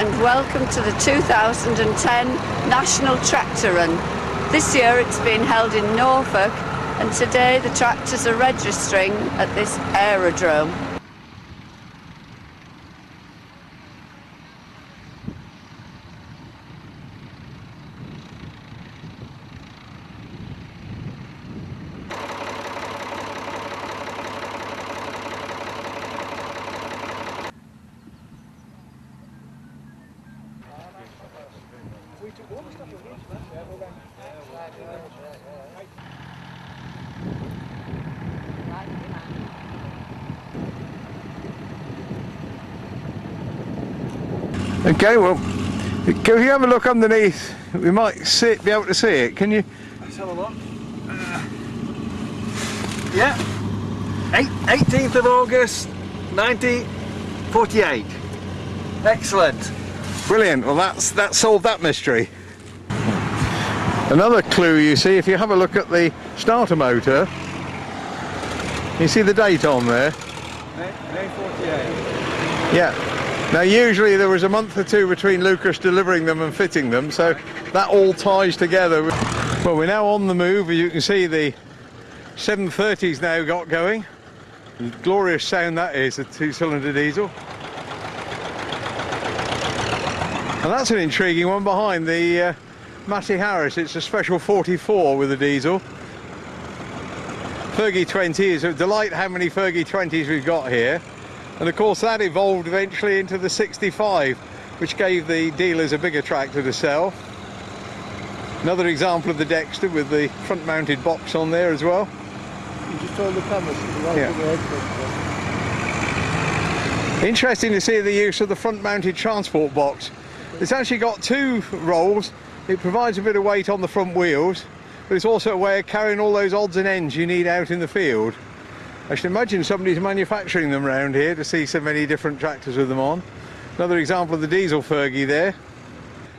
and welcome to the 2010 National Tractor Run. This year it's been held in Norfolk, and today the tractors are registering at this aerodrome. Okay, well, if you have a look underneath, we might be able to see it. Can you? Let's have a look. Yeah, 18th of August, 1948. Excellent. Brilliant. Well, that solved that mystery. Another clue you see, if you have a look at the starter motor, you see the date on there. May 48. Yeah. Now usually there was a month or two between Lucas delivering them and fitting them, so that all ties together. Well, we're now on the move. You can see the 730's now got going. Glorious sound that is, a two-cylinder diesel. And that's an intriguing one behind the Matty Harris. It's a special 44 with a diesel. Fergie 20 is a delight how many Fergie 20s we've got here. And of course that evolved eventually into the 65, which gave the dealers a bigger tractor to sell. Another example of the Dexter with the front mounted box on there as well. You just hold the cameras to the right Yeah. of the head. Interesting to see the use of the front mounted transport box. It's actually got two rolls. It provides a bit of weight on the front wheels, but it's also a way of carrying all those odds and ends you need out in the field. I should imagine somebody's manufacturing them around here to see so many different tractors with them on. Another example of the diesel Fergie there.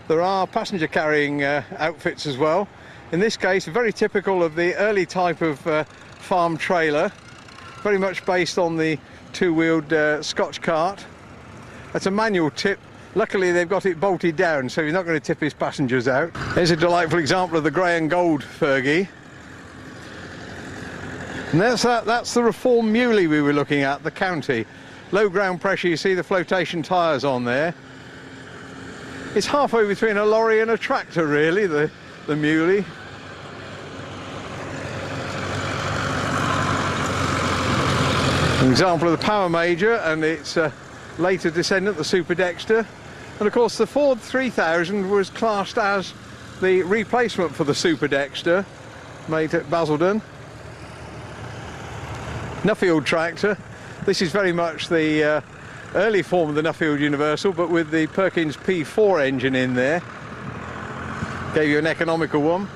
There are passenger carrying outfits as well. In this case, very typical of the early type of farm trailer, very much based on the two-wheeled Scotch cart. That's a manual tip. Luckily they've got it bolted down, so you're not going to tip his passengers out. Here's a delightful example of the grey and gold Fergie. And that's the Reform Muley we were looking at, the County. Low ground pressure, you see the flotation tyres on there. It's halfway between a lorry and a tractor really, the Muley. An example of the Power Major and its later descendant, the Super Dexter. And of course the Ford 3000 was classed as the replacement for the Super Dexter, made at Basildon. Nuffield tractor. This is very much the early form of the Nuffield Universal, but with the Perkins P4 engine in there. Gave you an economical one.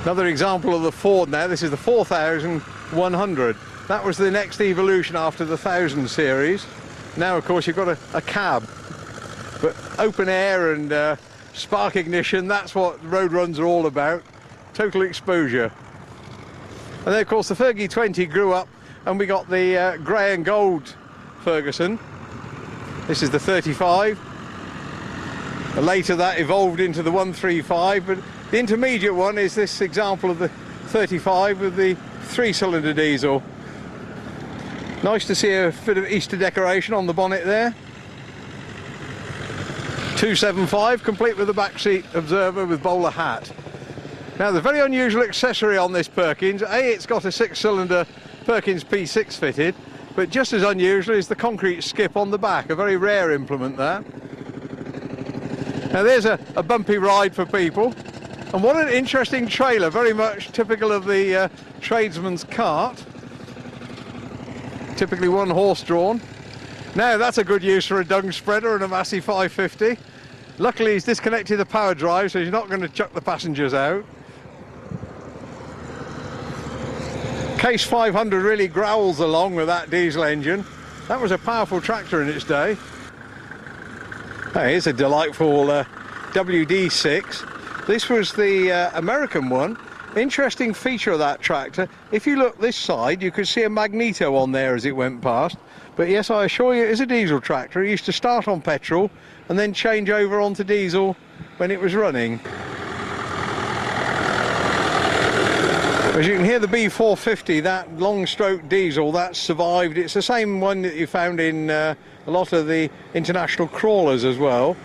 Another example of the Ford now, this is the 4100. That was the next evolution after the 1000 series. Now of course you've got a cab, but open air and spark ignition, that's what road runs are all about. Total exposure. And then of course the Fergie 20 grew up and we got the grey and gold Ferguson. This is the 35. And later that evolved into the 135, but the intermediate one is this example of the 35 with the three-cylinder diesel. Nice to see a bit of Easter decoration on the bonnet there. 275, complete with a backseat observer with bowler hat. Now the very unusual accessory on this Perkins, it's got a six-cylinder Perkins P6 fitted, but just as unusual is the concrete skip on the back, a very rare implement that. Now there's a bumpy ride for people, and what an interesting trailer, very much typical of the tradesman's cart. Typically one horse drawn. Now that's a good use for a dung spreader and a Massey 550. Luckily he's disconnected the power drive, so he's not going to chuck the passengers out. Case 500 really growls along with that diesel engine. That was a powerful tractor in its day. Here's a delightful WD6. This was the American one. Interesting feature of that tractor, if you look this side, you could see a magneto on there as it went past. But yes, I assure you, it is a diesel tractor. It used to start on petrol and then change over onto diesel when it was running. As you can hear, the B450, that long stroke diesel, that's survived. It's the same one that you found in a lot of the international crawlers as well.